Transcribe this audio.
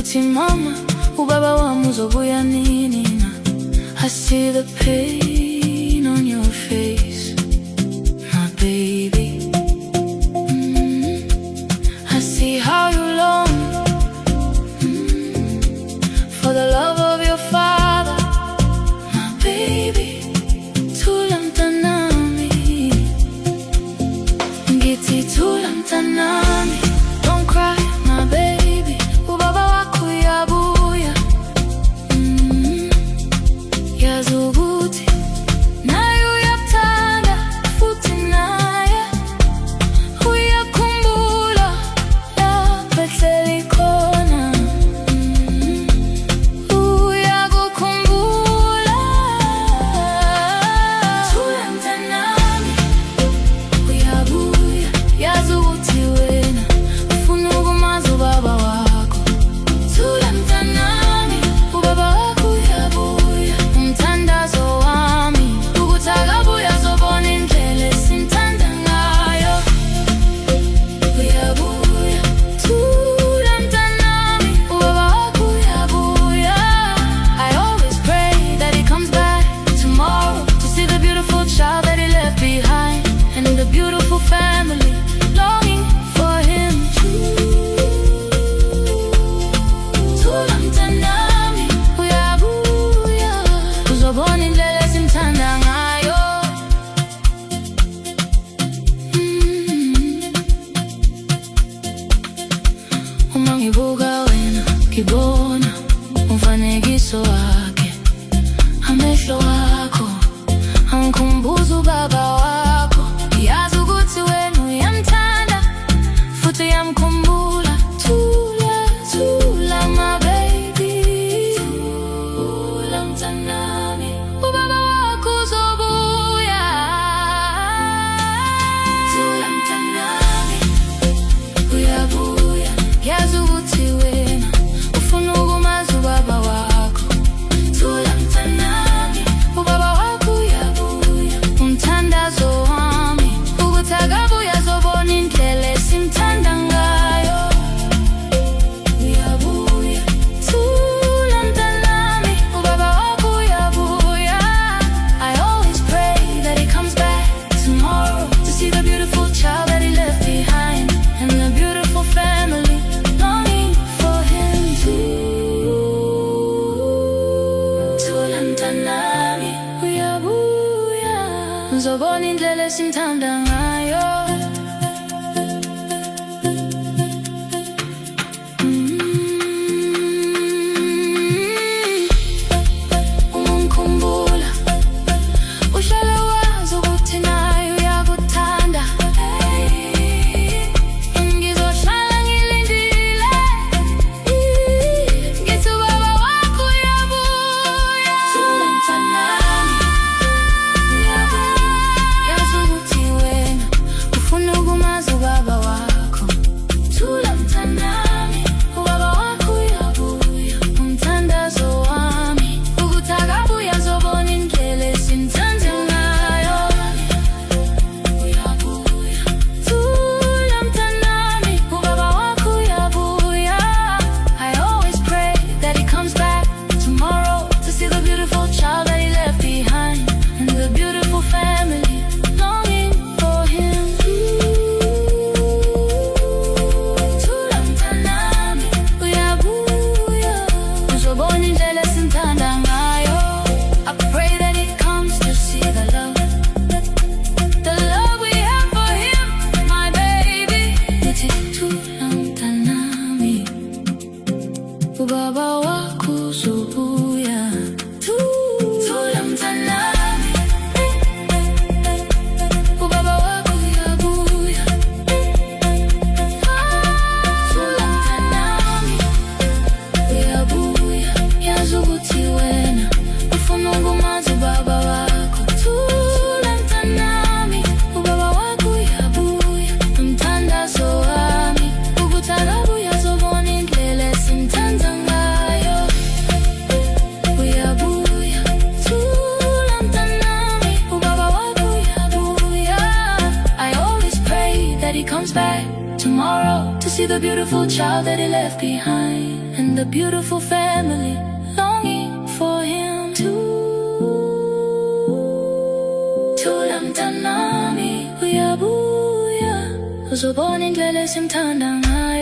uthi mama, ubaba wami uzobuya nini na? I see the pain on your face, my baby. I see how you long for the love of your father, my baby. Thula mntanami, ngithi thula mntanami. Don't cry, my baby, ubaba wakho uyabuya. Yazi ukuthi naye uyakuthanda, futhi naye uyakhumbula lapho ehleli khona. Uyakukhumbula. Thula mntanami, uyabuya. Yazi ukuthi wena ufuna ukumazi ubaba wakho. Thula mntanami, ubaba wakho uyabuya. Umthandazo wami ukuthi akabuye azobona indlela esimthanda ngayo. Uyabuya. Thula mntanami, ubaba wakho uyabuya. I always pray that he comes back tomorrow to see the beautiful child that he left behind, and the beautiful family longing for him too. Thula mntanami, uyabuya. Uzobona indlela esimthanda ngayo. Uma ngibuka wena, ngibona umfanekiso wakhe. Amehlo wakho angikhumbuza ubaba wakho. Yazi ukuthi wena uyamthanda, futhi uyamkhumbula. Thula, thula, my baby. Thula mntanami, ubaba wakho uzobuya. Thula mntanami, uyabuya. Yazi ukuthi wena ufuna ukumazi ubaba wakho. Thula mntanami, ubaba wakho uyabuya. Umthandazo wami ukuthi akabuye azobona indlela esimthanda ngayo. Uyabuya. Thula mntanami, ubaba wakho uyabuya. I always pray that he comes back tomorrow to see the beautiful child that he left behind, and the beautiful family longing for him too. Thula mntanami, uyabuya. Uzobona indlela esimthanda ngayo. Uma ngikhumbula, uhlale wazi ukuthi naye uyakuthanda. Ngizohlala ngilindile, ngithi ubaba wakho uyabuya. Thula mntanami, uyabuya. Yazi ukuthi wena ufuna ukumazi ubaba wakho. Thula mntanami, ubaba wakho uyabuya. Umthandazo wami ukuthi akabuye azobona indlela esimthanda ngayo. Uyabuya. Thula mntanami, ubaba wakho uyabuya. I always pray that he comes back tomorrow to see the beautiful child that he left behind, and the beautiful family longing for him too. Thula mntanami, uyabuya. Uzobona indlela esimthanda ngayo. I pray that he comes to see the love we have for him, my baby. Uthi thula mntanami, ubaba wakho uzobuya. Thula mntanami, ubaba wakho uyabuya. Thula mntanami, uyabuya. Yazi ukuthi wena ufuna ukumazi ubaba wakho. Thula mntanami, ubaba wakho uyabuya. Umthandazo wami ukuthi akabuye azobona indlela esimthanda ngayo. Uyabuya. Thula mntanami, ubaba wakho uyabuya. I always pray that he comes back tomorrow to see the beautiful child that he left behind, and the beautiful family longing for him Tulamtanami uyabuya uzobona indlela esimthanda ngayo